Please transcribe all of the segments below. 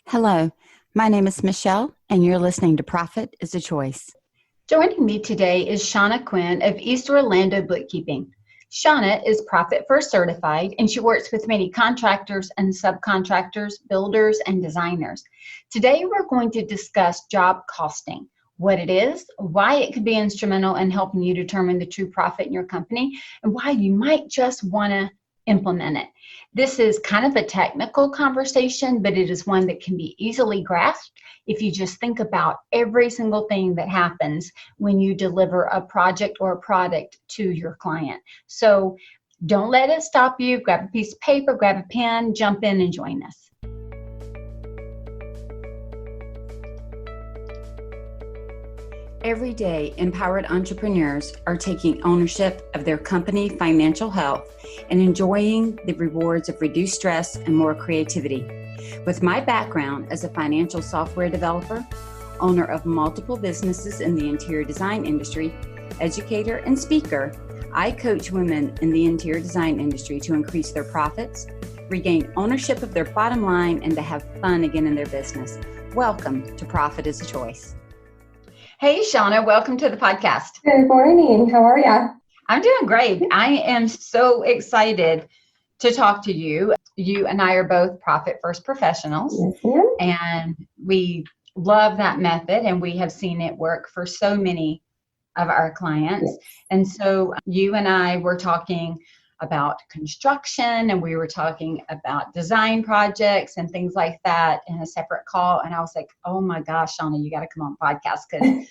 Hello, my name is Michele, and you're listening to Profit is a Choice. Joining me today is Shanna Quinn of East Orlando Bookkeeping. Shanna is Profit First certified, and she works with many contractors and subcontractors, builders, and designers. Today, we're going to discuss job costing, what it is, why it could be instrumental in helping you determine the true profit in your company, and why you might just want to implement it. This is kind of a technical conversation, but it is one that can be easily grasped if you just think about every single thing that happens when you deliver a project or a product to your client. So don't let it stop you. Grab a piece of paper, grab a pen, jump in and join us. Every day, empowered entrepreneurs are taking ownership of their company financial health and enjoying the rewards of reduced stress and more creativity. With my background as a financial software developer, owner of multiple businesses in the interior design industry, educator, and speaker, I coach women in the interior design industry to increase their profits, regain ownership of their bottom line, and to have fun again in their business. Welcome to Profit is a Choice. Hey, Shanna, welcome to the podcast. Good morning. How are you? I'm doing great. I am so excited to talk to you. You and I are both Profit First professionals, Yes, ma'am. and we love that method, and we have seen it work for so many of our clients. Yes. And so you and I were talking about construction, and we were talking about design projects and things like that in a separate call. And I was like, oh my gosh, Shanna, you got to come on podcast, because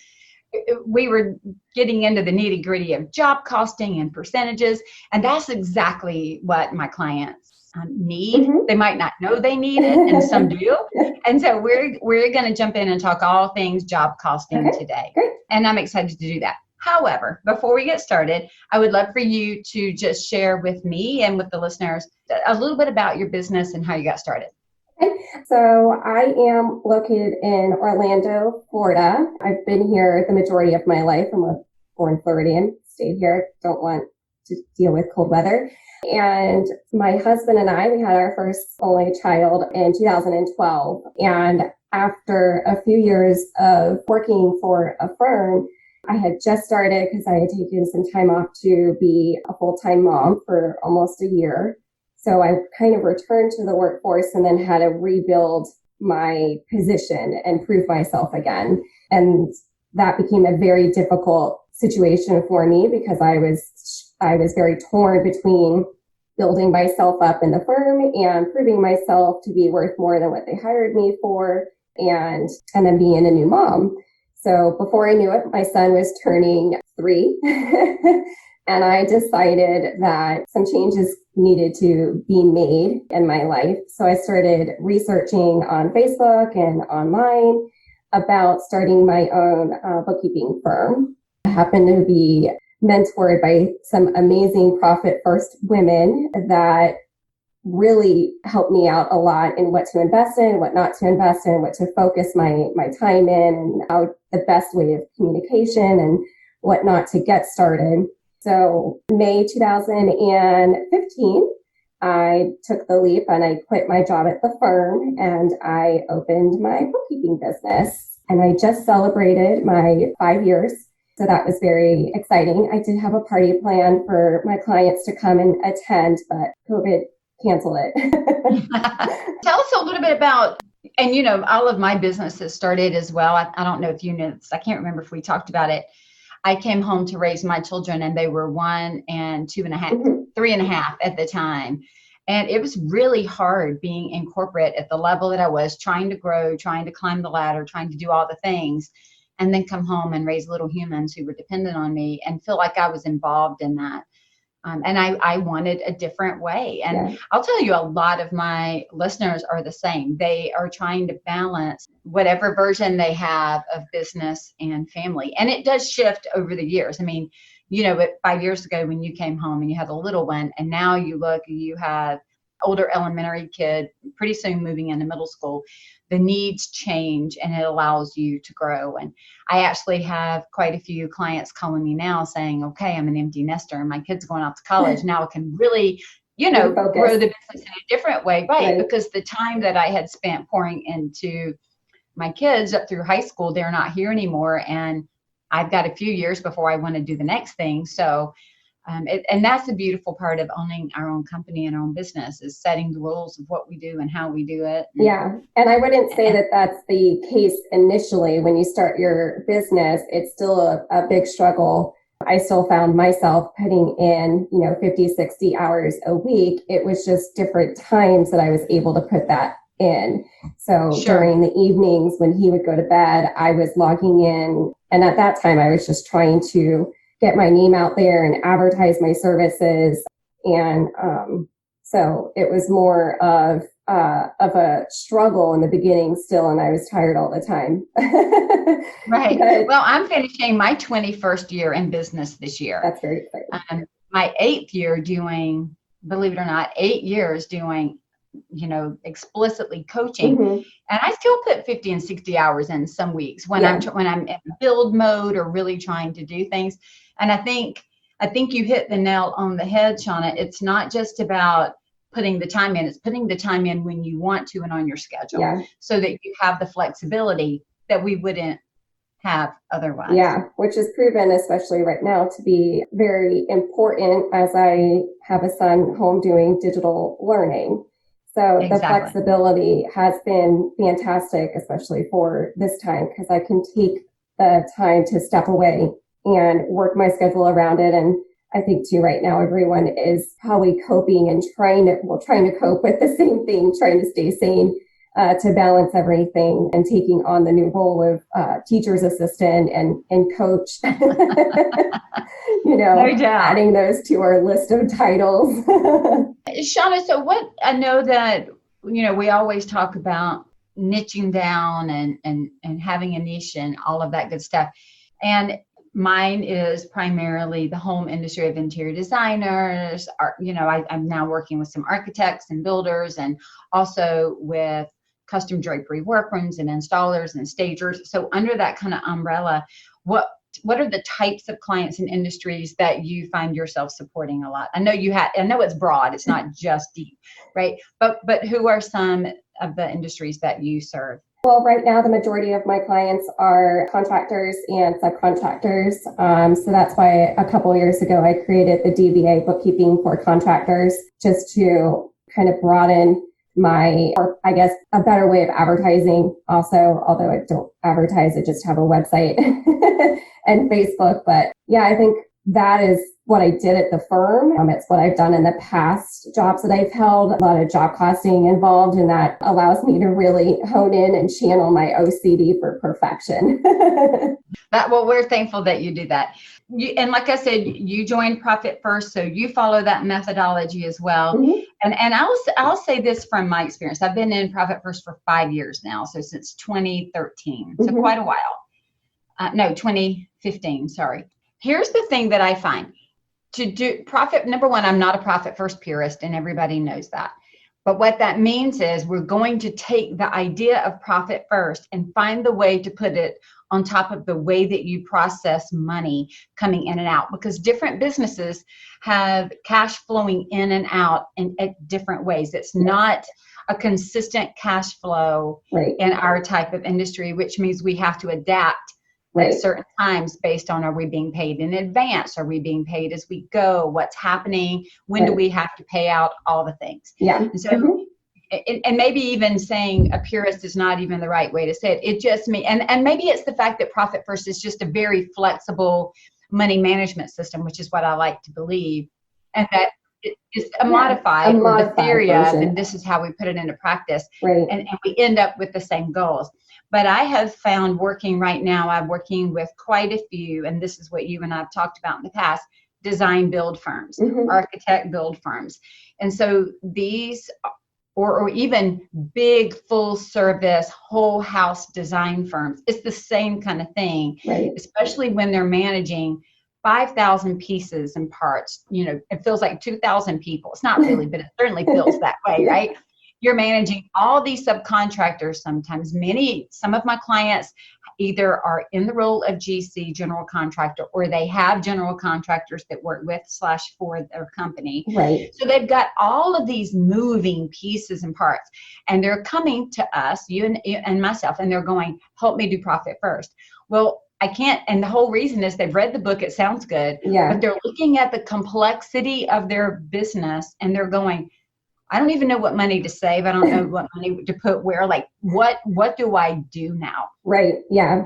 we were getting into the nitty gritty of job costing and percentages. And that's exactly what my clients need. Mm-hmm. They might not know they need it, and some do. And so we're going to jump in and talk all things job costing today. Great. And I'm excited to do that. However, before we get started, I would love for you to just share with me and with the listeners a little bit about your business and how you got started. Okay. So I am located in Orlando, Florida. I've been here the majority of my life. I'm a born Floridian, stayed here, don't want to deal with cold weather. And my husband and I, we had our first only child in 2012. And after a few years of working for a firm, I had just started, because I had taken some time off to be a full-time mom for almost a year. So I kind of returned to the workforce and then had to rebuild my position and prove myself again. And that became a very difficult situation for me, because I was very torn between building myself up in the firm and proving myself to be worth more than what they hired me for, and then being a new mom. So before I knew it, my son was turning 3, and I decided that some changes needed to be made in my life. So I started researching on Facebook and online about starting my own bookkeeping firm. I happened to be mentored by some amazing Profit First women that really helped me out a lot in what to invest in, what not to invest in, what to focus my time in, and how the best way of communication and what not to get started. So May 2015, I took the leap and I quit my job at the firm and I opened my bookkeeping business. And I just celebrated my 5 years. So that was very exciting. I did have a party planned for my clients to come and attend, but COVID canceled it. Tell us a little bit about, and all of my businesses started as well. I don't know if you know this. I can't remember if we talked about it. I came home to raise my children, and they were 1 and 2.5, 3.5 at the time. And it was really hard being in corporate at the level that I was, trying to grow, trying to climb the ladder, trying to do all the things, and then come home and raise little humans who were dependent on me and feel like I was involved in that. And I wanted a different way. And yeah. I'll tell you, a lot of my listeners are the same. They are trying to balance whatever version they have of business and family. And it does shift over the years. I mean, 5 years ago when you came home and you had a little one, and now you have older elementary kid, pretty soon moving into middle school, the needs change and it allows you to grow. And I actually have quite a few clients calling me now saying, okay, I'm an empty nester and my kid's going off to college. Now I can really grow the business in a different way. Right. Right. Because the time that I had spent pouring into my kids up through high school, they're not here anymore. And I've got a few years before I want to do the next thing. So, and that's the beautiful part of owning our own company and our own business, is setting the rules of what we do and how we do it. Yeah. And I wouldn't say that that's the case initially. When you start your business, it's still a big struggle. I still found myself putting in, 50, 60 hours a week. It was just different times that I was able to put that in. So during the evenings when he would go to bed, I was logging in. And at that time, I was just trying to get my name out there and advertise my services. And so it was more of a struggle in the beginning still, and I was tired all the time. Right. Well, I'm finishing my 21st year in business this year. That's very exciting. My 8th year doing, believe it or not, 8 years doing, explicitly coaching. Mm-hmm. And I still put 50 and 60 hours in some weeks when I'm in build mode or really trying to do things. And I think you hit the nail on the head, Shanna. It's not just about putting the time in, it's putting the time in when you want to and on your schedule, so that you have the flexibility that we wouldn't have otherwise. Yeah, which is proven, especially right now, to be very important as I have a son home doing digital learning. So the flexibility has been fantastic, especially for this time, because I can take the time to step away and work my schedule around it. And I think too, right now, everyone is probably coping and trying to cope with the same thing, trying to stay sane, to balance everything, and taking on the new role of teacher's assistant and coach, No doubt. Adding those to our list of titles. Shanna, so I know that, we always talk about niching down and having a niche and all of that good stuff. And mine is primarily the home industry of interior designers. I'm now working with some architects and builders, and also with custom drapery workrooms and installers and stagers. So under that kind of umbrella, what are the types of clients and industries that you find yourself supporting a lot? I know it's broad, it's not just deep, right? But who are some of the industries that you serve? Well, right now, the majority of my clients are contractors and subcontractors. So that's why a couple of years ago, I created the DBA Bookkeeping for Contractors, just to kind of broaden or I guess a better way of advertising also, although I don't advertise, I just have a website and Facebook. But yeah, I think that is what I did at the firm. It's what I've done in the past jobs that I've held, a lot of job costing involved, and that allows me to really hone in and channel my OCD for perfection. Well, we're thankful that you do that. And like I said, you joined Profit First, so you follow that methodology as well. Mm-hmm. And I'll say this from my experience. I've been in Profit First for 5 years now, so since 2013, so quite a while. 2015, sorry. Here's the thing that I find. To do profit, number one, I'm not a Profit First purist, and everybody knows that. But what that means is we're going to take the idea of Profit First and find the way to put it on top of the way that you process money coming in and out, because different businesses have cash flowing in and out at different ways. It's not a consistent cash flow in our type of industry, which means we have to adapt at certain times based on, are we being paid in advance? Are we being paid as we go? What's happening? When do we have to pay out? All the things. Yeah. And so, and maybe even saying a purist is not even the right way to say it. It just and maybe it's the fact that Profit First is just a very flexible money management system, which is what I like to believe. And that it's a modified or the theory version of, and this is how we put it into practice. And we end up with the same goals. But I have found working right now, I'm working with quite a few, and this is what you and I have talked about in the past, design build firms, architect build firms. And so these, or even big full service whole house design firms, it's the same kind of thing, especially when they're managing 5,000 pieces and parts. It feels like 2,000 people. It's not really, but it certainly feels that way, right? You're managing all these subcontractors sometimes. Some of my clients either are in the role of GC, general contractor, or they have general contractors that work with/for their company. Right. So they've got all of these moving pieces and parts, and they're coming to us, you and myself, and they're going, help me do profit first. Well, I can't, and the whole reason is they've read the book, it sounds good, but they're looking at the complexity of their business and they're going, I don't even know what money to save. I don't know what money to put where, like, what do I do now? Right. Yeah.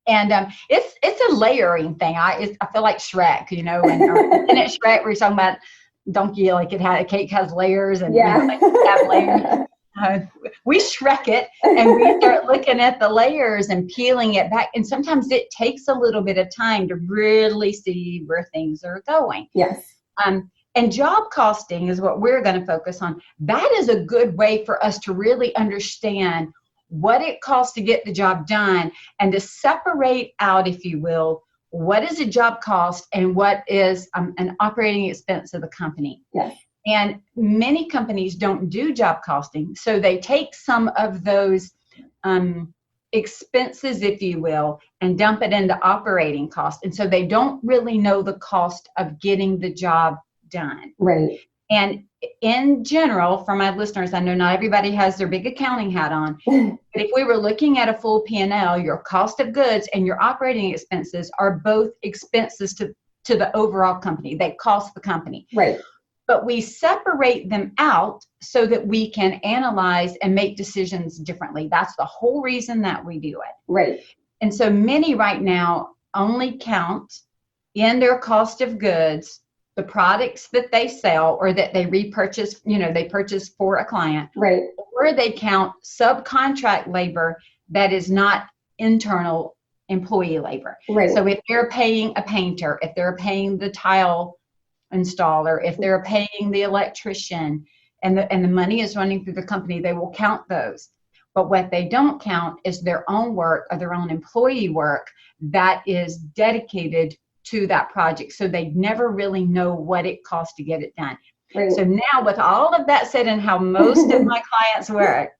And it's a layering thing. I feel like Shrek, you know, and isn't it Shrek where he's talking about donkey, like a cake has layers and we have layers. We Shrek it and we start looking at the layers and peeling it back. And sometimes it takes a little bit of time to really see where things are going. Yes. And job costing is what we're going to focus on. That is a good way for us to really understand what it costs to get the job done and to separate out, if you will, what is a job cost and what is an operating expense of the company. Yes. And many companies don't do job costing. So they take some of those expenses, if you will, and dump it into operating costs. And so they don't really know the cost of getting the job done. Right. And in general, for my listeners, I know not everybody has their big accounting hat on, but if we were looking at a full P&L, your cost of goods and your operating expenses are both expenses to the overall company. They cost the company. Right. But we separate them out so that we can analyze and make decisions differently. That's the whole reason that we do it. Right. And so many right now only count in their cost of goods the products that they sell or that they repurchase, you know, they purchase for a client. Right. Or they count subcontract labor that is not internal employee labor. Right. So if they're paying a painter, if they're paying the tile installer, if they're paying the electrician, and the money is running through the company, they will count those. But what they don't count is their own work or their own employee work that is dedicated to that project. So they never really know what it costs to get it done. Right. So now with all of that said and how most of my clients work,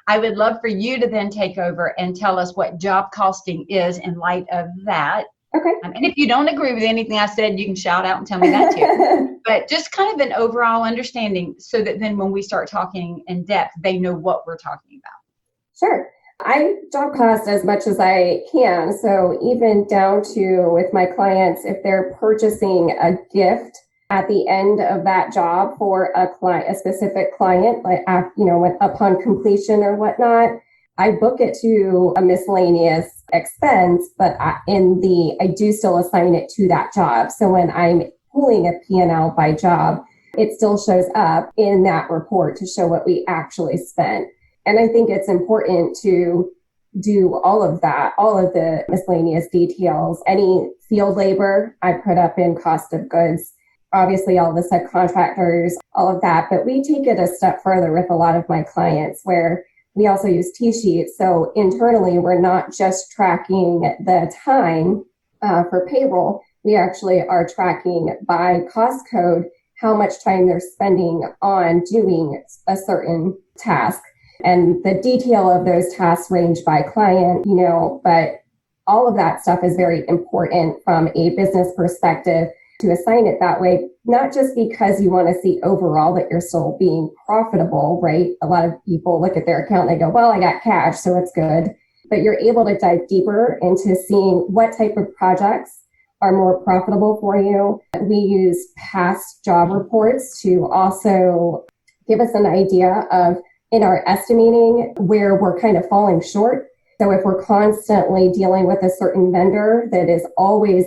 I would love for you to then take over and tell us what job costing is in light of that. Okay. And if you don't agree with anything I said, you can shout out and tell me that too. But just kind of an overall understanding so that then when we start talking in depth, they know what we're talking about. Sure. I job cost as much as I can. So even down to with my clients, if they're purchasing a gift at the end of that job for a client, a specific client, like, you know, upon completion or whatnot, I book it to a miscellaneous expense, but I do still assign it to that job. So when I'm pulling a P&L by job, it still shows up in that report to show what we actually spent. And I think it's important to do all of that, all of the miscellaneous details. Any field labor, I put up in cost of goods, obviously all the subcontractors, all of that. But we take it a step further with a lot of my clients where we also use T-sheets. So internally, we're not just tracking the time for payroll. We actually are tracking by cost code how much time they're spending on doing a certain task. And the detail of those tasks range by client, you know, but all of that stuff is very important from a business perspective to assign it that way, not just because you want to see overall that you're still being profitable, right? A lot of people look at their account and they go, well, I got cash, so it's good. But you're able to dive deeper into seeing what type of projects are more profitable for you. We use past job reports to also give us an idea of, in our estimating, where we're kind of falling short. So if we're constantly dealing with a certain vendor that is always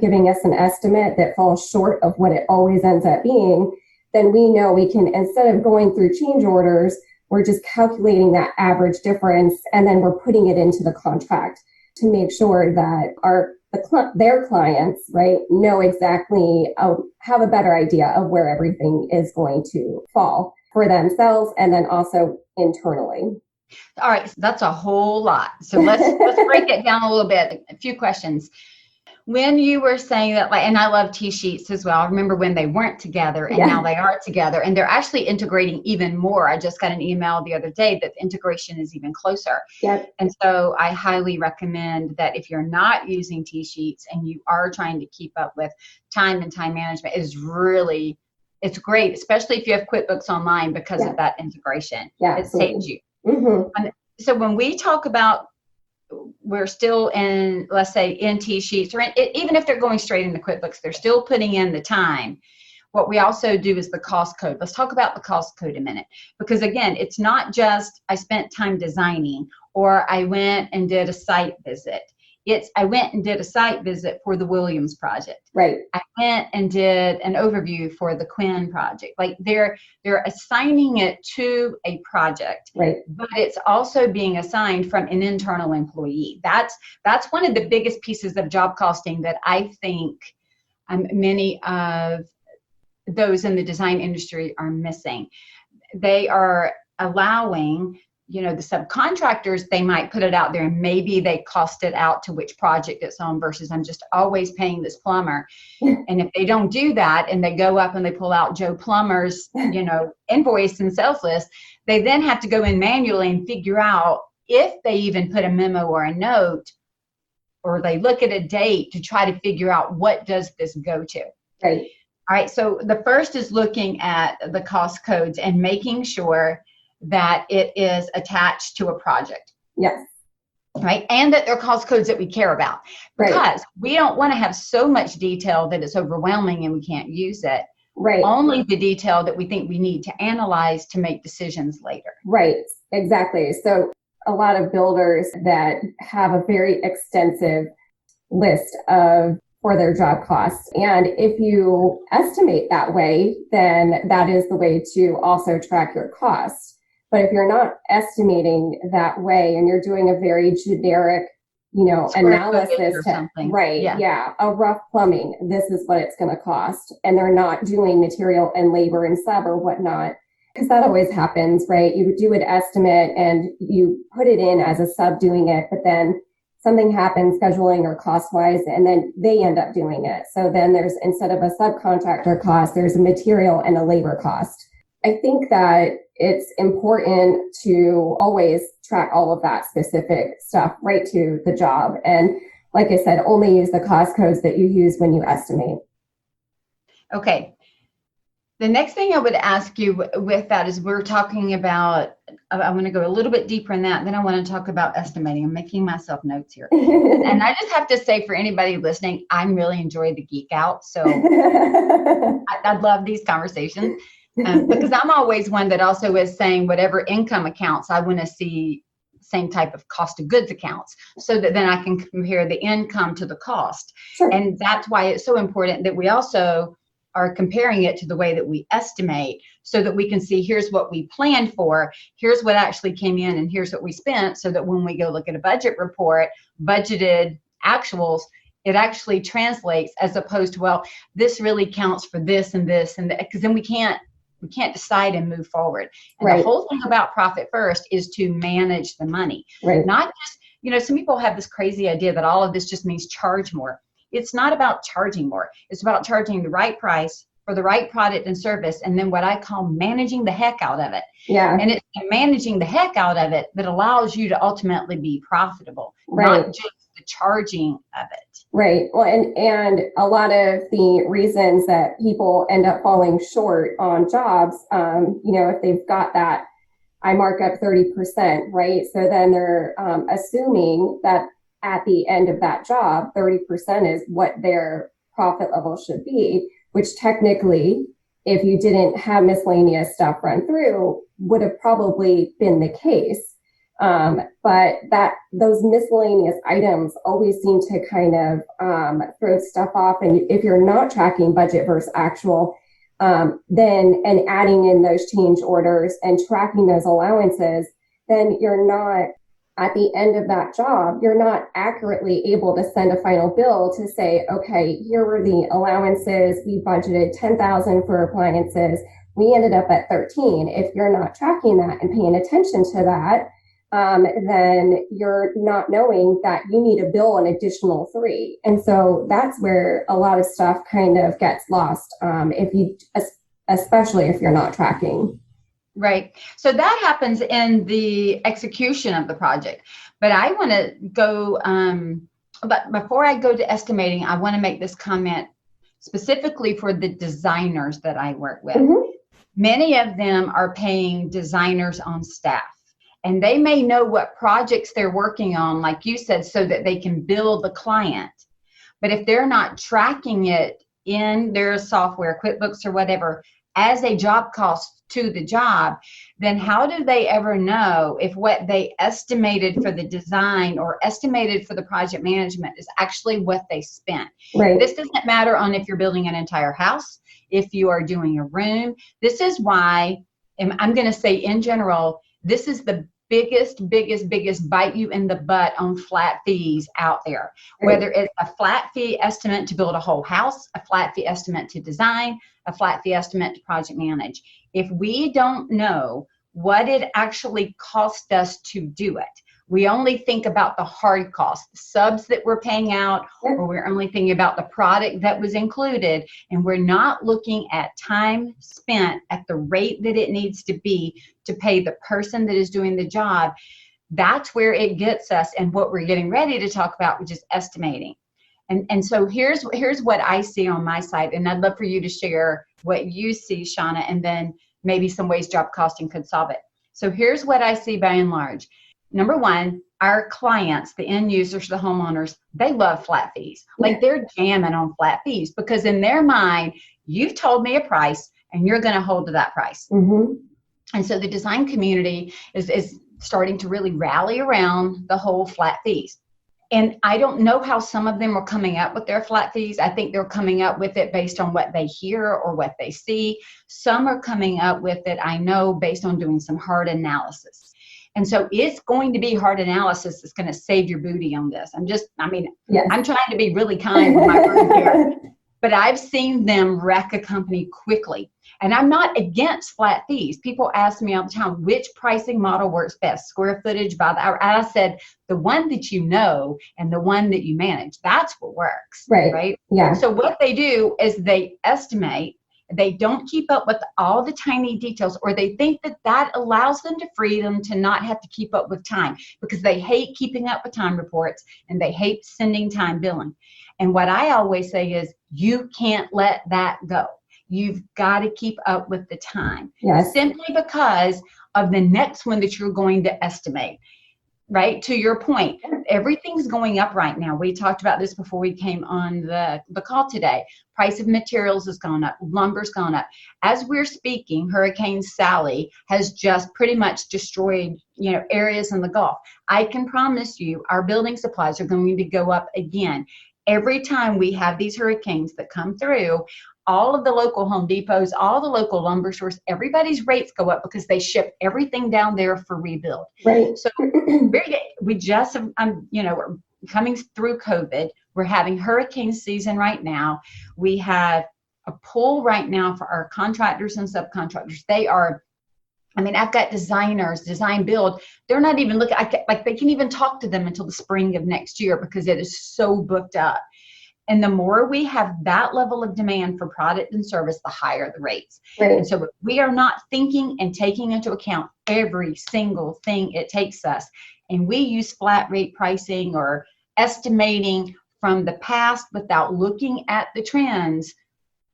giving us an estimate that falls short of what it always ends up being, then we know we can, instead of going through change orders, we're just calculating that average difference and then we're putting it into the contract to make sure that their clients, right, know exactly, have a better idea of where everything is going to fall for themselves and then also internally. All right, that's a whole lot. So let's break it down a little bit. A few questions. when you were saying that, like, and I love T-sheets as well. I remember when they weren't together and now they are together, and they're actually integrating even more. I just got an email the other day that the integration is even closer. Yep. And so I highly recommend that if you're not using T-sheets and you are trying to keep up with time and time management, it's great, especially if you have QuickBooks Online because of that integration. Yeah, it saves you. Mm-hmm. So when we talk about, we're still in, let's say, in T-sheets, or even if they're going straight into QuickBooks, they're still putting in the time. What we also do is the cost code. Let's talk about the cost code a minute, because again, it's not just I spent time designing or I went and did a site visit. It's I went and did a site visit for the Williams project. Right. I went and did an overview for the Quinn project. Like they're assigning it to a project, right, but it's also being assigned from an internal employee. That's one of the biggest pieces of job costing that I think many of those in the design industry are missing. They are allowing, the subcontractors, they might put it out there and maybe they cost it out to which project it's on versus I'm just always paying this plumber. And if they don't do that and they go up and they pull out Joe Plumber's, invoice and sales list, they then have to go in manually and figure out if they even put a memo or a note, or they look at a date to try to figure out what does this go to. Right. All right. So the first is looking at the cost codes and making sure that it is attached to a project. Yes. Right. And that they're cost codes that we care about, because we don't want to have so much detail that it's overwhelming and we can't use it. Right. Only the detail that we think we need to analyze to make decisions later. Right. Exactly. So a lot of builders that have a very extensive list for their job costs. And if you estimate that way, then that is the way to also track your costs. But if you're not estimating that way and you're doing a very generic, analysis, right? Yeah. A rough plumbing, this is what it's going to cost. And they're not doing material and labor and sub or whatnot, because that always happens, right? You do an estimate and you put it in as a sub doing it, but then something happens scheduling or cost wise, and then they end up doing it. So then there's, instead of a subcontractor cost, there's a material and a labor cost. I think that it's important to always track all of that specific stuff right to the job. And like I said, only use the cost codes that you use when you estimate. Okay. The next thing I would ask you with that is, we're talking about, I'm going to go a little bit deeper in that. Then I want to talk about estimating. I'm making myself notes here. And I just have to say, for anybody listening, I'm really enjoying the geek out. So I love these conversations. Because I'm always one that also is saying whatever income accounts, I want to see same type of cost of goods accounts, so that then I can compare the income to the cost. Sure. And that's why it's so important that we also are comparing it to the way that we estimate, so that we can see, here's what we planned for, here's what actually came in, and here's what we spent, so that when we go look at a budget report, budgeted actuals, it actually translates, as opposed to, well, this really counts for this and this, and because then we can't decide and move forward. And the whole thing about Profit First is to manage the money. Right. Not just, some people have this crazy idea that all of this just means charge more. It's not about charging more. It's about charging the right price for the right product and service, and then what I call managing the heck out of it. Yeah. And it's managing the heck out of it that allows you to ultimately be profitable, not just the charging of it. Right. Well, and a lot of the reasons that people end up falling short on jobs, if they've got that, I mark up 30%, right? So then they're assuming that at the end of that job, 30% is what their profit level should be, which technically, if you didn't have miscellaneous stuff run through, would have probably been the case. But those miscellaneous items always seem to kind of throw stuff off. And if you're not tracking budget versus actual, then adding in those change orders and tracking those allowances, then you're not, at the end of that job, you're not accurately able to send a final bill to say, okay, here were the allowances. We budgeted $10,000 for appliances. We ended up at 13. If you're not tracking that and paying attention to that, then you're not knowing that you need to bill an additional 3. And so that's where a lot of stuff kind of gets lost, especially if you're not tracking. Right. So that happens in the execution of the project. But I want to go, but before I go to estimating, I want to make this comment specifically for the designers that I work with. Mm-hmm. Many of them are paying designers on staff, and they may know what projects they're working on, like you said, so that they can bill the client. But if they're not tracking it in their software, QuickBooks or whatever, as a job cost to the job, then how do they ever know if what they estimated for the design or estimated for the project management is actually what they spent? Right. This doesn't matter on if you're building an entire house, if you are doing a room. This is why, and I'm going to say in general, this is the biggest bite you in the butt on flat fees out there. Whether it's a flat fee estimate to build a whole house, a flat fee estimate to design, a flat fee estimate to project manage. If we don't know what it actually cost us to do it, we only think about the hard costs, the subs that we're paying out, or we're only thinking about the product that was included, and we're not looking at time spent at the rate that it needs to be to pay the person that is doing the job. That's where it gets us, and what we're getting ready to talk about, which is estimating. And so here's what I see on my side, and I'd love for you to share what you see, Shanna, and then maybe some ways job costing could solve it. So here's what I see by and large. Number one, our clients, the end users, the homeowners, they love flat fees. Like they're jamming on flat fees because in their mind, you've told me a price and you're going to hold to that price. Mm-hmm. And so the design community is starting to really rally around the whole flat fees. And I don't know how some of them are coming up with their flat fees. I think they're coming up with it based on what they hear or what they see. Some are coming up with it, I know, based on doing some hard analysis. And so it's going to be hard analysis that's going to save your booty on this. I'm trying to be really kind with my words here, but I've seen them wreck a company quickly. And I'm not against flat fees. People ask me all the time, which pricing model works best? Square footage by the hour? And I said, the one that you know and the one that you manage. That's what works. Right? Yeah. So what they do is they estimate. They don't keep up with all the tiny details, or they think that allows them to free them to not have to keep up with time because they hate keeping up with time reports and they hate sending time billing. And what I always say is you can't let that go. You've got to keep up with the time. Yes. Simply because of the next one that you're going to estimate. Right? To your point, everything's going up right now. We talked about this before we came on the call today. Price of materials has gone up. Lumber's gone up. As we're speaking, Hurricane Sally has just pretty much destroyed, areas in the Gulf. I can promise you our building supplies are going to go up again. Every time we have these hurricanes that come through, all of the local Home Depots, all the local lumber stores, everybody's rates go up because they ship everything down there for rebuild. Right. So we just, we're coming through COVID. We're having hurricane season right now. We have a pull right now for our contractors and subcontractors. I've got designers, design build. They're not even looking, they can't even talk to them until the spring of next year because it is so booked up. And the more we have that level of demand for product and service, the higher the rates. Right. And so we are not thinking and taking into account every single thing it takes us. And we use flat rate pricing or estimating from the past without looking at the trends.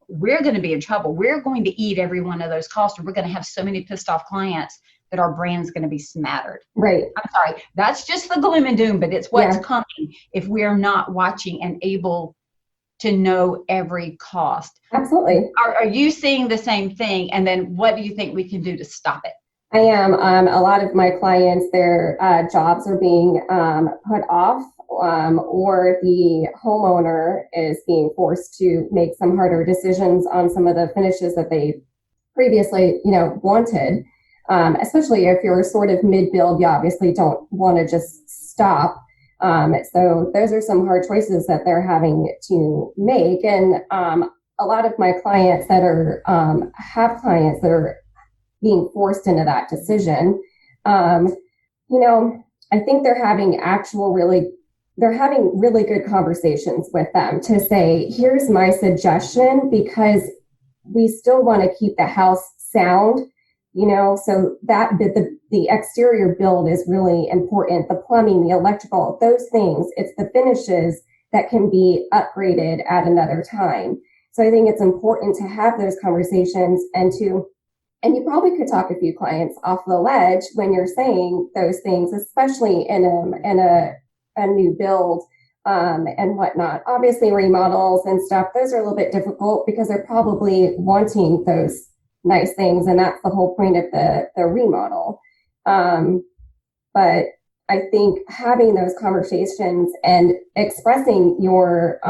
We're going to be in trouble. We're going to eat every one of those costs, or we're going to have so many pissed off clients that our brand's going to be smattered. Right. I'm sorry. That's just the gloom and doom, but it's what's coming if we're not watching and able to know every cost. Absolutely. Are you seeing the same thing? And then what do you think we can do to stop it? I am. A lot of my clients, their jobs are being put off, or the homeowner is being forced to make some harder decisions on some of the finishes that they previously, wanted. Especially if you're sort of mid-build, you obviously don't want to just stop. So those are some hard choices that they're having to make. And a lot of my clients that are have clients that are being forced into that decision, I think they're having really good conversations with them to say, here's my suggestion, because we still want to keep the house sound, so that the exterior build is really important. The plumbing, the electrical, those things, it's the finishes that can be upgraded at another time. So I think it's important to have those conversations and you probably could talk a few clients off the ledge when you're saying those things, especially in a new build and whatnot. Obviously, remodels and stuff, those are a little bit difficult because they're probably wanting those nice things, and that's the whole point of the remodel. But I think having those conversations and expressing your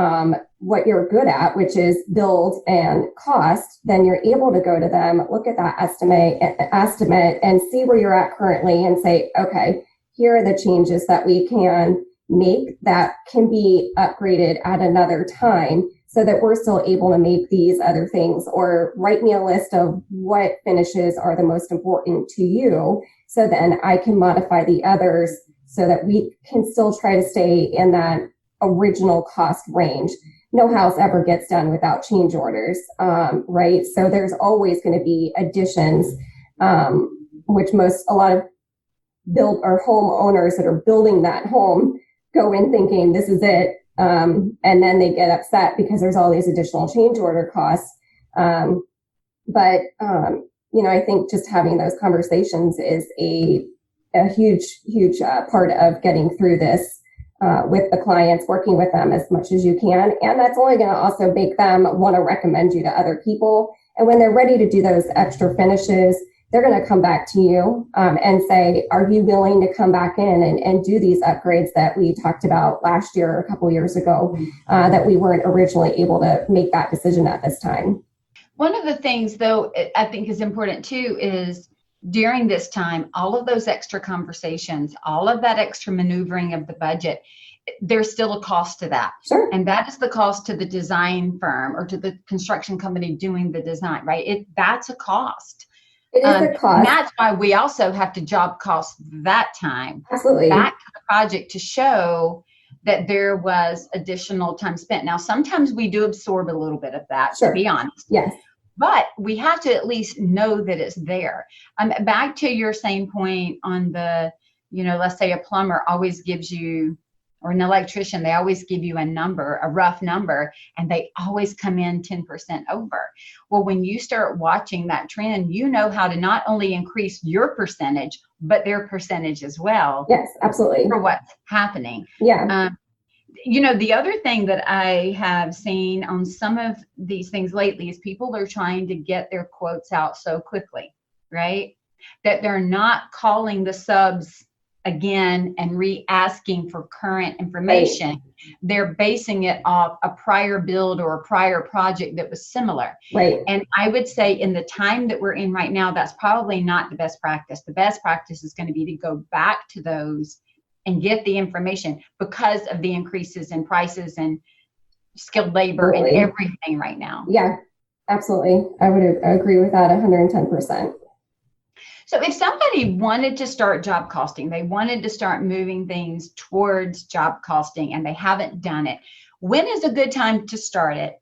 what you're good at, which is build and cost, then you're able to go to them, look at that estimate and see where you're at currently and say, okay, here are the changes that we can make that can be upgraded at another time so that we're still able to make these other things, or write me a list of what finishes are the most important to you. So then I can modify the others so that we can still try to stay in that original cost range. No house ever gets done without change orders, right? So there's always going to be additions, which a lot of build or homeowners that are building that home go in thinking this is it. And then they get upset because there's all these additional change order costs. But I think just having those conversations is a huge part of getting through this with the clients, working with them as much as you can. And that's only going to also make them want to recommend you to other people. And when they're ready to do those extra finishes, they're going to come back to you and say, are you willing to come back in and do these upgrades that we talked about last year or a couple years ago that we weren't originally able to make that decision at this time? One of the things, though, I think is important too, is during this time, all of those extra conversations, all of that extra maneuvering of the budget, there's still a cost to that. Sure. And that is the cost to the design firm or to the construction company doing the design, right? That's a cost. It is a cost. And that's why we also have to job cost that time. Absolutely. Back to the project to show that there was additional time spent. Now, sometimes we do absorb a little bit of that, sure, to be honest. Yes. But we have to at least know that it's there. Back to your same point on the, let's say a plumber always gives you, or an electrician, they always give you a rough number, and they always come in 10% over. Well, when you start watching that trend, you know how to not only increase your percentage, but their percentage as well. Yes, absolutely. For what's happening. Yeah. The other thing that I have seen on some of these things lately is people are trying to get their quotes out so quickly, right? That they're not calling the subs again and re-asking for current information. Right. They're basing it off a prior build or a prior project that was similar. Right. And I would say in the time that we're in right now, that's probably not the best practice. The best practice is going to be to go back to those and get the information because of the increases in prices and skilled labor and everything right now. Yeah, absolutely. I would agree with that 110%. So if somebody wanted to start job costing, they wanted to start moving things towards job costing and they haven't done it, when is a good time to start it?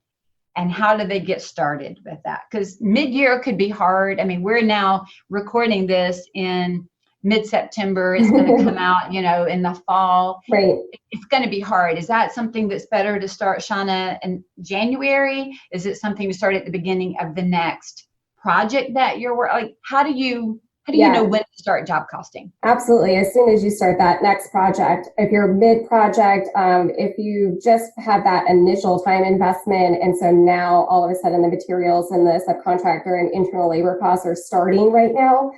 And how do they get started with that? Because mid-year could be hard. We're now recording this in mid-September. It's going to come out, in the fall. Right. It's going to be hard. Is that something that's better to start, Shanna, in January? Is it something to start at the beginning of the next project that you're working? Like, how do you know when to start job costing? Absolutely. As soon as you start that next project, if you're mid-project, if you just have that initial time investment, and so now all of a sudden the materials and the subcontractor and internal labor costs are starting right now,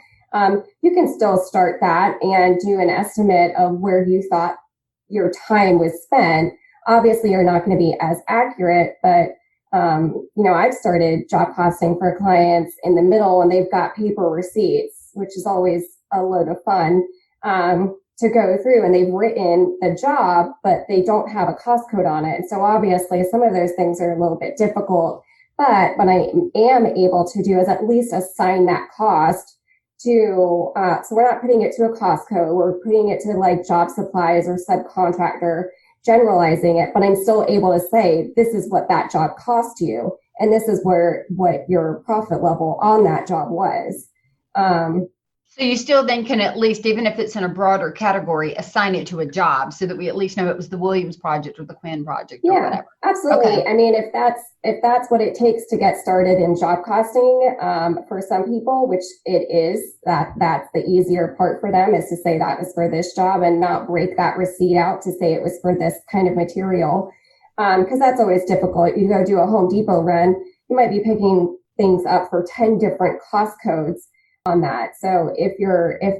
you can still start that and do an estimate of where you thought your time was spent. Obviously, you're not going to be as accurate, but I've started job costing for clients in the middle and they've got paper receipts, which is always a load of fun to go through, and they've written the job, but they don't have a cost code on it. So obviously some of those things are a little bit difficult, but what I am able to do is at least assign that cost do, so we're not putting it to a cost code. We're putting it to like job supplies or subcontractor, generalizing it, but I'm still able to say, this is what that job cost you. And this is what your profit level on that job was. So you still then can at least, even if it's in a broader category, assign it to a job so that we at least know it was the Williams project or the Quinn project or whatever. Absolutely. Okay. I mean, if that's what it takes to get started in job costing, for some people, which it is, that's the easier part for them, is to say that was for this job and not break that receipt out to say it was for this kind of material. Because that's always difficult. You go do a Home Depot run, you might be picking things up for 10 different cost codes on that. So if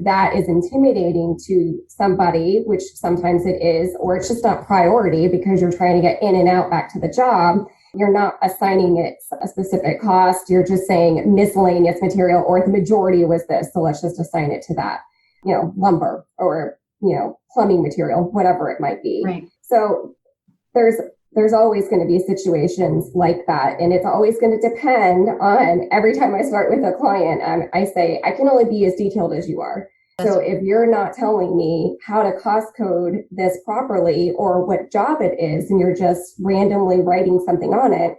that is intimidating to somebody, which sometimes it is, or it's just not priority because you're trying to get in and out back to the job, you're not assigning it a specific cost. You're just saying miscellaneous material, or the majority was this, so let's just assign it to that, lumber or, plumbing material, whatever it might be. Right. So there's always going to be situations like that. And it's always going to depend on, every time I start with a client, I say, I can only be as detailed as you are. So if you're not telling me how to cost code this properly or what job it is, and you're just randomly writing something on it,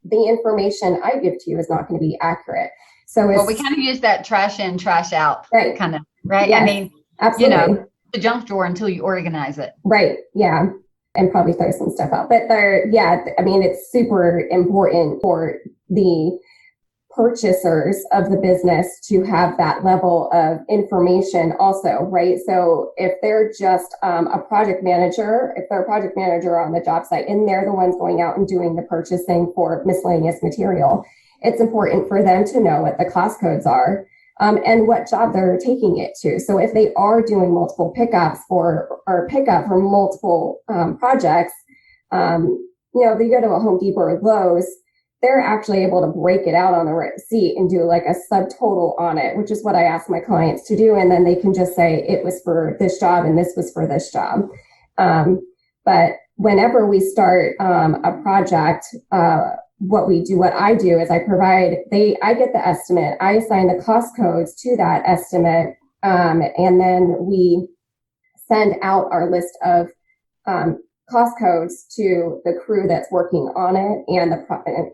the information I give to you is not going to be accurate. So we kind of use that trash in, trash out kind of, right? Yes, I mean, absolutely. The junk drawer until you organize it. Right. Yeah. And probably throw some stuff out. But it's super important for the purchasers of the business to have that level of information also, right? So if they're just a project manager, if they're a project manager on the job site and they're the ones going out and doing the purchasing for miscellaneous material, it's important for them to know what the cost codes are. And what job they're taking it to. So if they are doing multiple pickups or pickup for multiple projects, they go to a Home Depot or Lowe's, they're actually able to break it out on the receipt and do like a subtotal on it, which is what I ask my clients to do. And then they can just say it was for this job and this was for this job. But whenever we start a project, what I do is I get the estimate, I assign the cost codes to that estimate, and then we send out our list of cost codes to the crew that's working on it and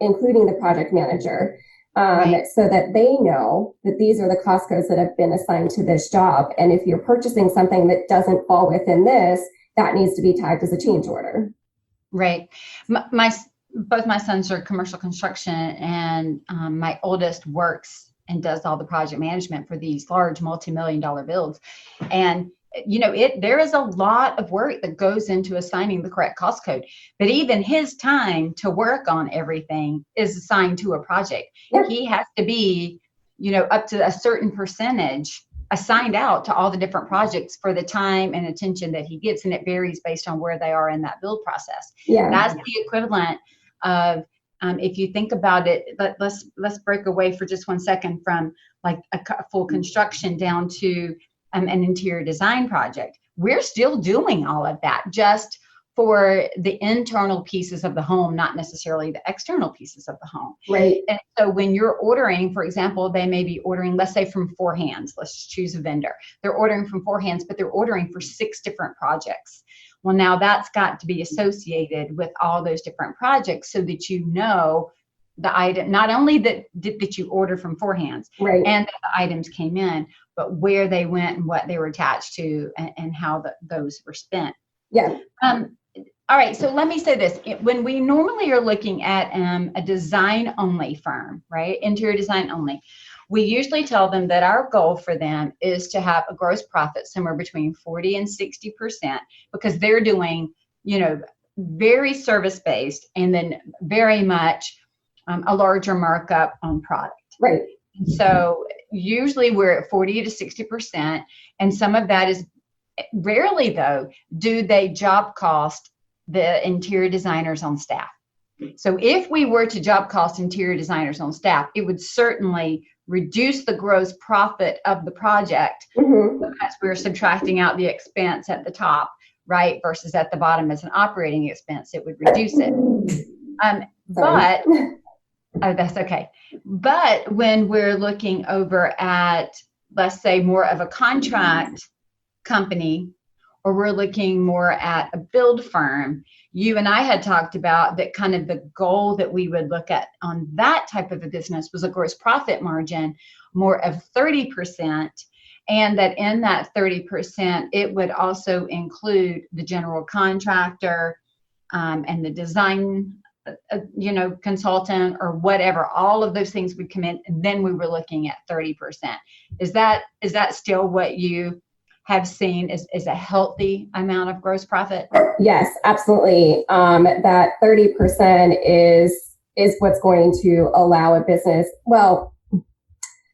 including the project manager, so that they know that these are the cost codes that have been assigned to this job. And if you're purchasing something that doesn't fall within this, that needs to be tagged as a change order. Right. Both my sons are commercial construction, and my oldest works and does all the project management for these large multi-million-dollar builds. And, there is a lot of work that goes into assigning the correct cost code. But even his time to work on everything is assigned to a project. Yeah. He has to be, up to a certain percentage assigned out to all the different projects for the time and attention that he gets. And it varies based on where they are in that build process. Yeah. That's the equivalent of, if you think about it, let's break away for just 1 second from like a full construction down to an interior design project. We're still doing all of that just for the internal pieces of the home, not necessarily the external pieces of the home. Right. And so when you're ordering, for example, they may be ordering, let's say from 4 Hands, let's just choose a vendor. They're ordering from 4 Hands, but they're ordering for 6 different projects. Well, now that's got to be associated with all those different projects so that you know the item, not only that you ordered from 4 Hands, right, and that the items came in, but where they went and what they were attached to and how those were spent. Yeah. All right. So let me say this. When we normally are looking at a design only firm, right? Interior design only, we usually tell them that our goal for them is to have a gross profit somewhere between 40 and 60%, because they're doing, very service-based and then very much a larger markup on product. Right. So usually we're at 40 to 60%. And some of that is, rarely though, do they job cost the interior designers on staff. So if we were to job cost interior designers on staff, it would certainly reduce the gross profit of the project, because we're subtracting out the expense at the top, right? Versus at the bottom as an operating expense, it would reduce it. But, oh, that's okay. But when we're looking over at let's say, more of a contract company, or we're looking more at a build firm, you and I had talked about that kind of the goal that we would look at on that type of a business was a gross profit margin more of 30%. And that in that 30%, it would also include the general contractor and the design, consultant or whatever. All of those things would come in, and then we were looking at 30%. Is that still what you have seen is a healthy amount of gross profit? Yes, absolutely. That 30% is what's going to allow a business, well,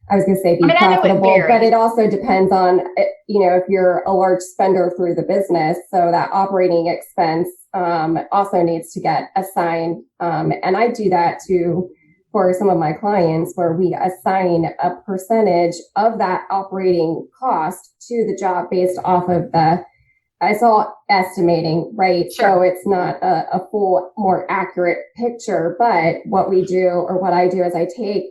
I was going to say profitable, but it also depends on, if you're a large spender through the business. So that operating expense also needs to get assigned. And I do that too for some of my clients, where we assign a percentage of that operating cost to the job based off of it's all estimating, right? Sure. So it's not a full, more accurate picture. But what we do, or what I do, is I take,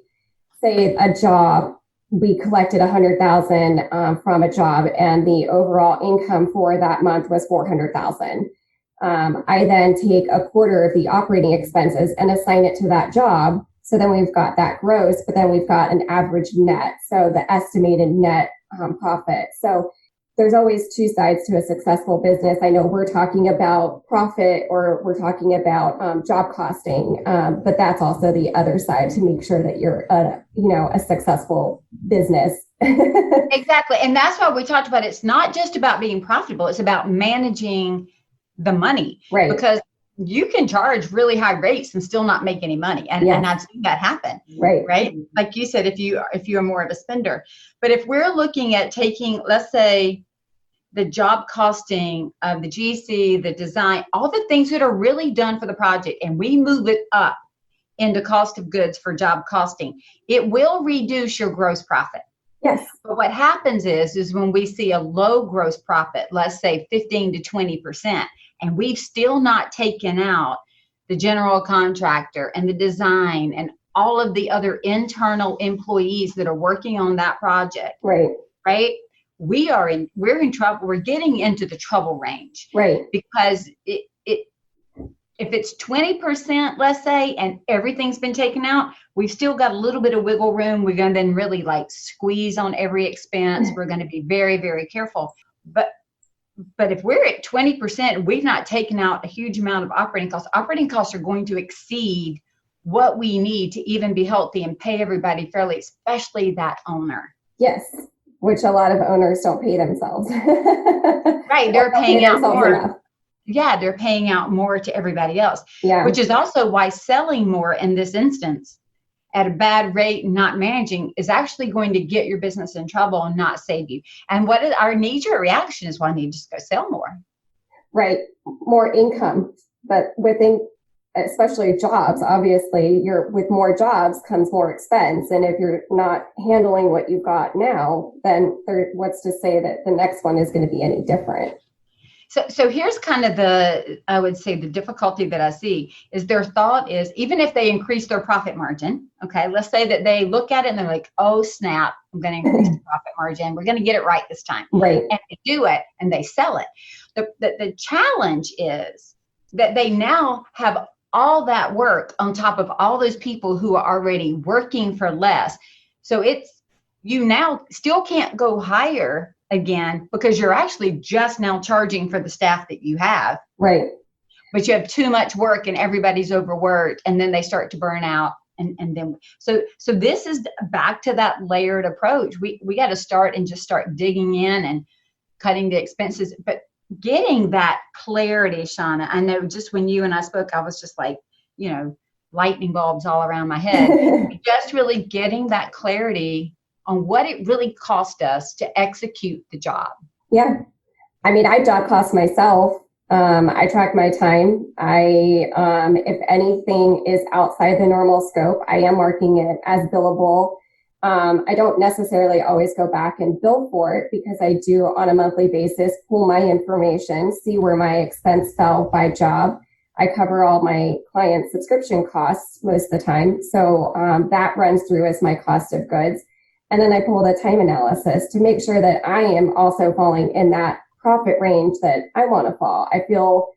say, a job, we collected $100,000 from a job, and the overall income for that month was $400,000. I then take a quarter of the operating expenses and assign it to that job. So then we've got that gross, but then we've got an average net. So the estimated net profit. So there's always two sides to a successful business. I know we're talking about profit, or we're talking about job costing, but that's also the other side to make sure that you're a successful business. Exactly. And that's why we talked about it's not just about being profitable. It's about managing the money. Right. Because you can charge really high rates and still not make any money. And I've seen that happen. Right. Like you said, if you are more of a spender. But if we're looking at taking, let's say, the job costing of the GC, the design, all the things that are really done for the project, and we move it up into cost of goods for job costing, it will reduce your gross profit. Yes. But what happens is when we see a low gross profit, let's say 15 to 20%, and we've still not taken out the general contractor and the design and all of the other internal employees that are working on that project. Right. We're in trouble. We're getting into the trouble range. Right. Because if it's 20%, let's say, and everything's been taken out, we've still got a little bit of wiggle room. We're going to then really squeeze on every expense. We're going to be very, very careful. But if we're at 20%, we've not taken out a huge amount of operating costs are going to exceed what we need to even be healthy and pay everybody fairly, especially that owner. Yes. Which a lot of owners don't pay themselves. Right. They're paying out more. Enough. Yeah, they're paying out more to everybody else. Yeah. Which is also why selling more in this instance at a bad rate and not managing is actually going to get your business in trouble and not save you. And what is our knee-jerk reaction is, well, I need to just go sell more. Right. More income. But within, especially jobs, obviously, with more jobs comes more expense. And if you're not handling what you've got now, then what's to say that the next one is going to be any different? So here's kind of I would say the difficulty that I see is their thought is, even if they increase their profit margin, okay, let's say that they look at it and they're like, oh, snap, I'm going to increase the profit margin. We're going to get it right this time. Right. And they do it and they sell it. The challenge is that they now have all that work on top of all those people who are already working for less. So you now still can't go higher again, because you're actually just now charging for the staff that you have. Right. But you have too much work and everybody's overworked, and then they start to burn out. And then, so this is back to that layered approach. We got to start digging in and cutting the expenses, but getting that clarity, Shanna. I know just when you and I spoke, I was just like, lightning bulbs all around my head. Just really getting that clarity on what it really cost us to execute the job. Yeah. I mean, I job cost myself. I track my time. If anything is outside the normal scope, I am marking it as billable. I don't necessarily always go back and bill for it, because I do on a monthly basis pull my information, see where my expense fell by job. I cover all my client subscription costs most of the time. So that runs through as my cost of goods. And then I pull the time analysis to make sure that I am also falling in that profit range that I want to fall. I feel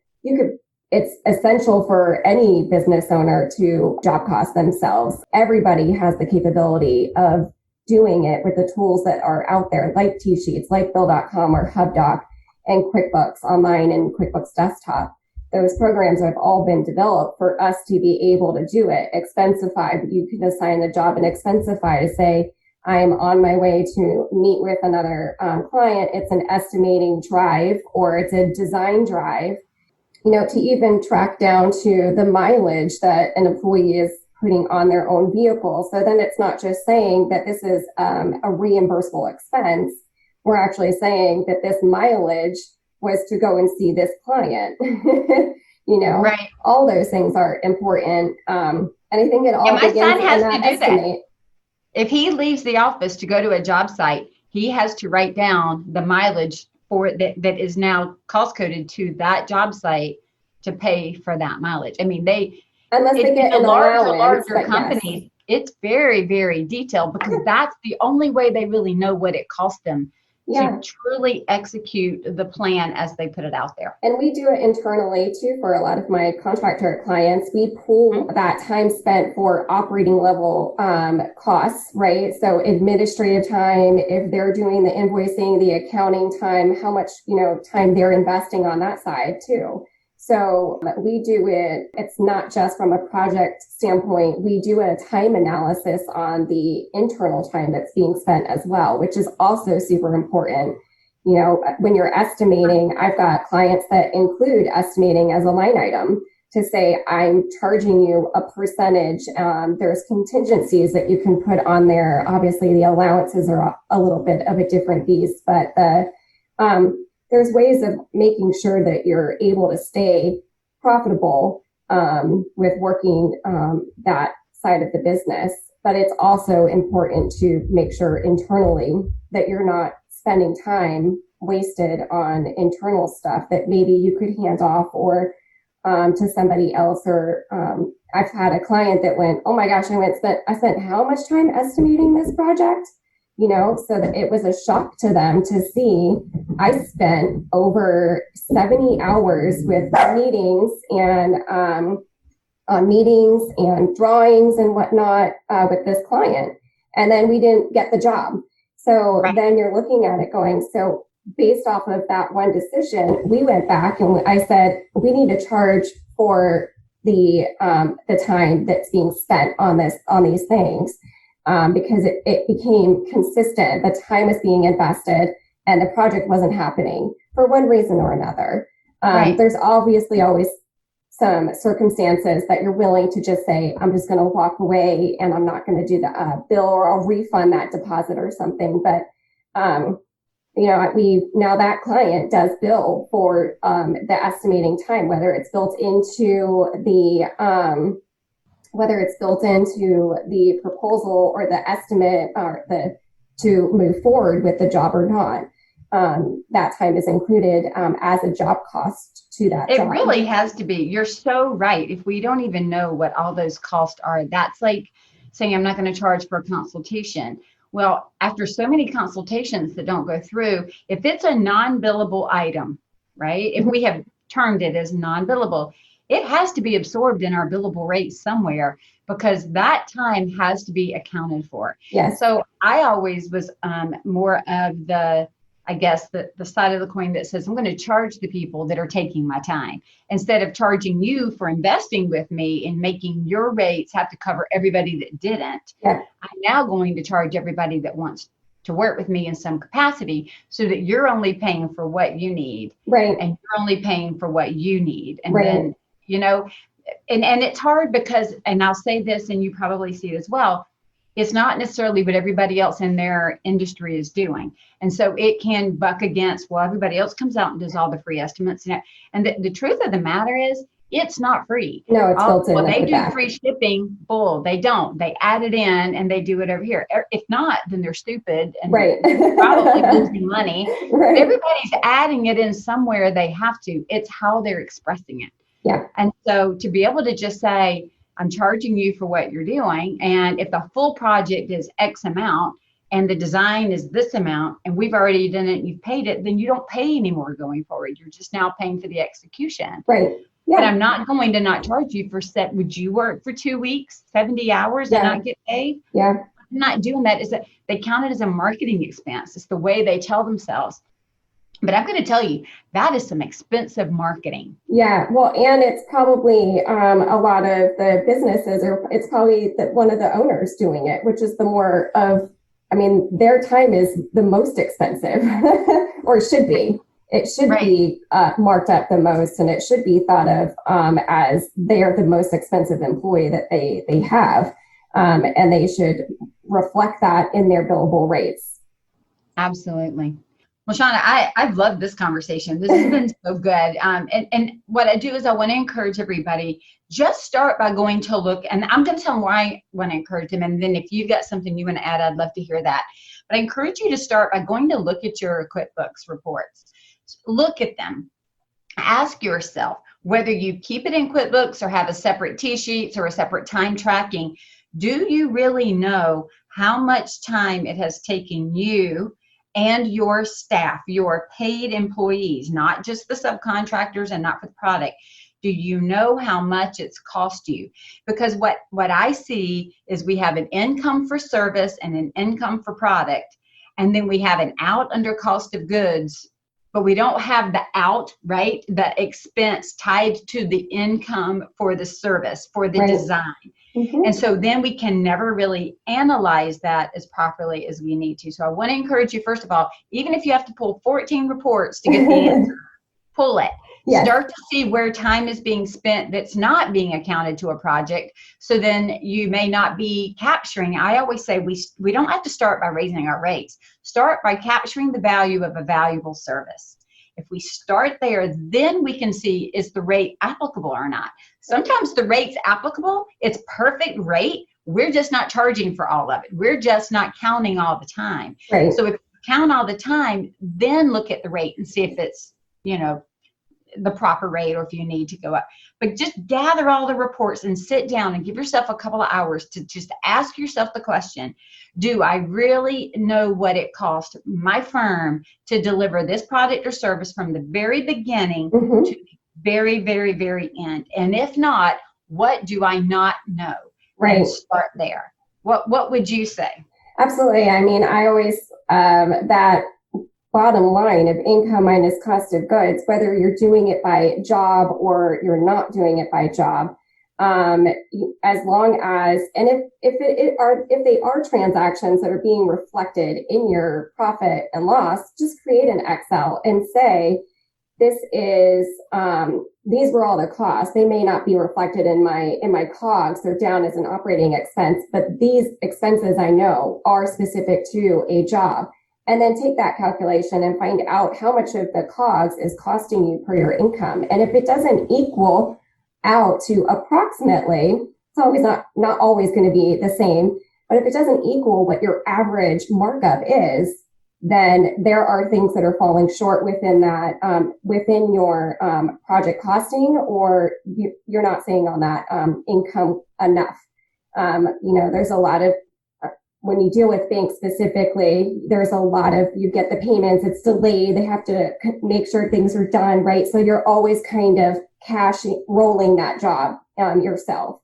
it's essential for any business owner to job cost themselves. Everybody has the capability of doing it with the tools that are out there, like T-Sheets, like Bill.com or HubDoc and QuickBooks Online and QuickBooks Desktop. Those programs have all been developed for us to be able to do it. Expensify, you can assign the job and Expensify to say, I am on my way to meet with another client. It's an estimating drive or it's a design drive, to even track down to the mileage that an employee is putting on their own vehicle. So then it's not just saying that this is a reimbursable expense. We're actually saying that this mileage was to go and see this client. Right. All those things are important. And I think it all begins my son has in to that do estimate. that. If he leaves the office to go to a job site, he has to write down the mileage for that is now cost coded to that job site to pay for that mileage. I mean, unless they get an allowance, larger companies, yes. It's very, very detailed because that's the only way they really know what it costs them to truly execute the plan as they put it out there. And we do it internally too for a lot of my contractor clients. We pull that time spent for operating level costs, right? So administrative time, if they're doing the invoicing, the accounting time, how much, time they're investing on that side too. So we do it, it's not just from a project standpoint, we do a time analysis on the internal time that's being spent as well, which is also super important. When you're estimating, I've got clients that include estimating as a line item to say, I'm charging you a percentage. There's contingencies that you can put on there. Obviously, the allowances are a little bit of a different beast, but there's ways of making sure that you're able to stay profitable with working that side of the business. But it's also important to make sure internally that you're not spending time wasted on internal stuff that maybe you could hand off or to somebody else. Or I've had a client that went, oh my gosh, I spent how much time estimating this project? So that it was a shock to them to see I spent over 70 hours with meetings and meetings and drawings and whatnot with this client. And then we didn't get the job. So then you're looking at it going, so based off of that one decision, we went back and I said, we need to charge for the time that's being spent on these things. Because it became consistent. The time is being invested and the project wasn't happening for one reason or another. There's obviously always some circumstances that you're willing to just say, I'm just going to walk away and I'm not going to do the bill or I'll refund that deposit or something. But, now that client does bill for the estimating time, whether it's built into the proposal or the estimate or to move forward with the job or not. That time is included as a job cost to that job. It really has to be. You're so right. If we don't even know what all those costs are, that's like saying I'm not going to charge for a consultation. Well, after so many consultations that don't go through, if it's a non-billable item, right? If we have termed it as non-billable, it has to be absorbed in our billable rate somewhere because that time has to be accounted for. Yes. So I always was more of the side of the coin that says I'm going to charge the people that are taking my time instead of charging you for investing with me and making your rates have to cover everybody that didn't. Yeah. I'm now going to charge everybody that wants to work with me in some capacity so that you're only paying for what you need. Right. And you're only paying for what you need. And right. then, and it's hard because, and I'll say this, and you probably see it as well, it's not necessarily what everybody else in their industry is doing. And so it can buck against, well, everybody else comes out and does all the free estimates. And the truth of the matter is, it's not free. No, it's built in. Well, they do free shipping. Bull, they don't. They add it in and they do it over here. If not, then they're stupid and they're probably losing money. Right. Everybody's adding it in somewhere they have to. It's how they're expressing it. Yeah. And so to be able to just say, I'm charging you for what you're doing. And if the full project is X amount, and the design is this amount, and we've already done it and you've paid it, then you don't pay anymore going forward. You're just now paying for the execution. Right. Yeah. But I'm not going to not charge you for set. Would you work for 2 weeks, 70 hours and not get paid? Yeah. I'm not doing that. Is that they count it as a marketing expense. It's the way they tell themselves. But I'm going to tell you, that is some expensive marketing. Yeah, well, and it's probably a lot of the businesses, or it's probably one of the owners doing it, which is the more of, I mean, their time is the most expensive, or it should be. It should be marked up the most, and it should be thought of as they are the most expensive employee that they have, and they should reflect that in their billable rates. Absolutely. Well, Shanna, I've loved this conversation. This has been so good. And what I do is I want to encourage everybody, just start by going to look, and I'm going to tell them why I want to encourage them. And then if you've got something you want to add, I'd love to hear that. But I encourage you to start by going to look at your QuickBooks reports. Look at them. Ask yourself whether you keep it in QuickBooks or have a separate T-sheets or a separate time tracking. Do you really know how much time it has taken you and your staff, your paid employees, not just the subcontractors and not for the product? Do you know how much it's cost you? Because what I see is we have an income for service and an income for product, and then we have an out under cost of goods, but we don't have the out, right? The expense tied to the income for the service, for the design. Mm-hmm. And so then we can never really analyze that as properly as we need to. So I want to encourage you, first of all, even if you have to pull 14 reports to get the answer, pull it. Yes. Start to see where time is being spent that's not being accounted to a project. So then you may not be capturing. I always say we don't have to start by raising our rates. Start by capturing the value of a valuable service. If we start there, then we can see, is the rate applicable or not? Sometimes the rate's applicable, it's perfect rate. We're just not charging for all of it. We're just not counting all the time. Right. So if you count all the time, then look at the rate and see if it's, the proper rate or if you need to go up. But just gather all the reports and sit down and give yourself a couple of hours to just ask yourself the question, do I really know what it cost my firm to deliver this product or service from the very beginning to the very, very, very end? And if not, what do I not know? Right. And start there. What would you say? Absolutely. I mean, I always, that bottom line of income minus cost of goods, whether you're doing it by job or you're not doing it by job, as long as, and if they are transactions that are being reflected in your profit and loss, just create an Excel and say, this is, these were all the costs. They may not be reflected in my COGS. They're down as an operating expense, but these expenses I know are specific to a job. And then take that calculation and find out how much of the COGS is costing you per your income. And if it doesn't equal out to approximately, it's always not always going to be the same, but if it doesn't equal what your average markup is, then there are things that are falling short within that, within your project costing, or you're not seeing on that income enough. There's a lot of, when you deal with banks specifically, there's a lot of, you get the payments, it's delayed, they have to make sure things are done, right? So you're always kind of rolling that job yourself.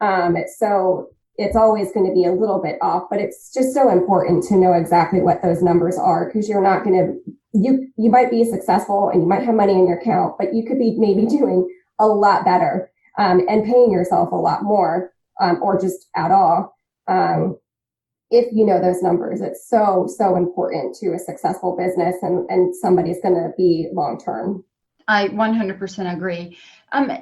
So it's always going to be a little bit off, but it's just so important to know exactly what those numbers are, because you're not going to, you might be successful and you might have money in your account, but you could be maybe doing a lot better and paying yourself a lot more or just at all. If you know those numbers, it's so important to a successful business and somebody's going to be long-term. I 100% agree.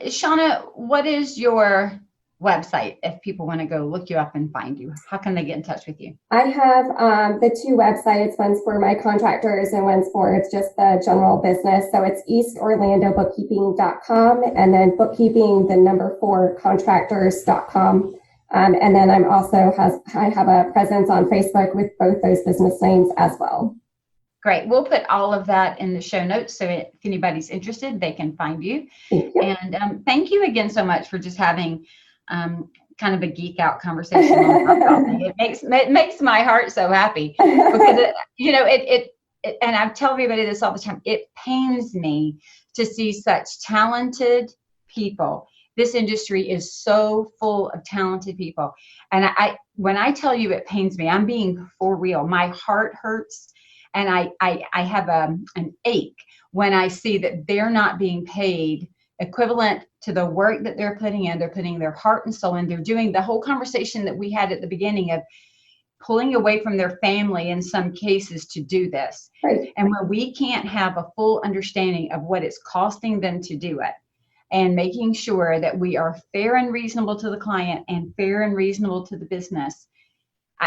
Shanna, what is your website if people want to go look you up and find you? How can they get in touch with you? I have the two websites. One's for my contractors and one's for it's just the general business. So it's eastorlandobookkeeping.com and then bookkeeping, the number 4 contractors.com. And then I have a presence on Facebook with both those business names as well. Great. We'll put all of that in the show notes. So if anybody's interested, they can find you. Thank you. And thank you again so much for just having kind of a geek out conversation on coffee. It makes my heart so happy because and I tell everybody this all the time. It pains me to see such talented people. This industry is so full of talented people. And when I tell you it pains me, I'm being for real. My heart hurts. And I have an ache when I see that they're not being paid equivalent to the work that they're putting in. They're putting their heart and soul in. They're doing the whole conversation that we had at the beginning of pulling away from their family in some cases to do this. Right. And when we can't have a full understanding of what it's costing them to do it, and making sure that we are fair and reasonable to the client and fair and reasonable to the business,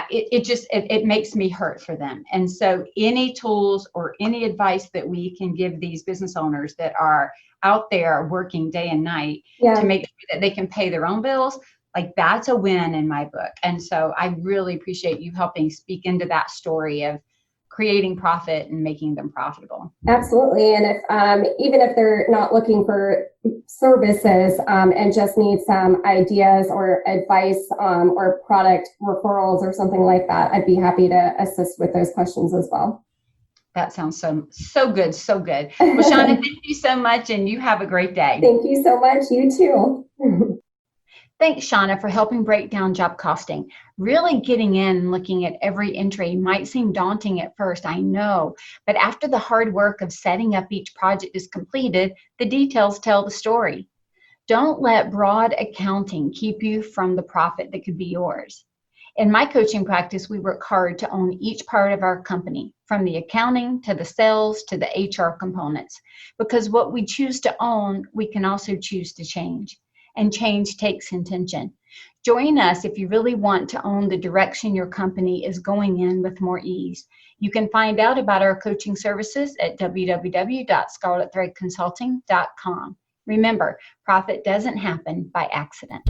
it makes me hurt for them. And so any tools or any advice that we can give these business owners that are out there working day and night to make sure that they can pay their own bills, like that's a win in my book. And so I really appreciate you helping speak into that story of creating profit and making them profitable. Absolutely. And if even if they're not looking for services and just need some ideas or advice or product referrals or something like that, I'd be happy to assist with those questions as well. That sounds so good. So good. Well, Shanna, thank you so much, and you have a great day. Thank you so much. You too. Thanks, Shanna, for helping break down job costing. Really getting in and looking at every entry might seem daunting at first, I know, but after the hard work of setting up each project is completed, the details tell the story. Don't let broad accounting keep you from the profit that could be yours. In my coaching practice, we work hard to own each part of our company, from the accounting to the sales to the HR components, because what we choose to own, we can also choose to change. And change takes intention. Join us if you really want to own the direction your company is going in with more ease. You can find out about our coaching services at www.scarletthreadconsulting.com. Remember, profit doesn't happen by accident.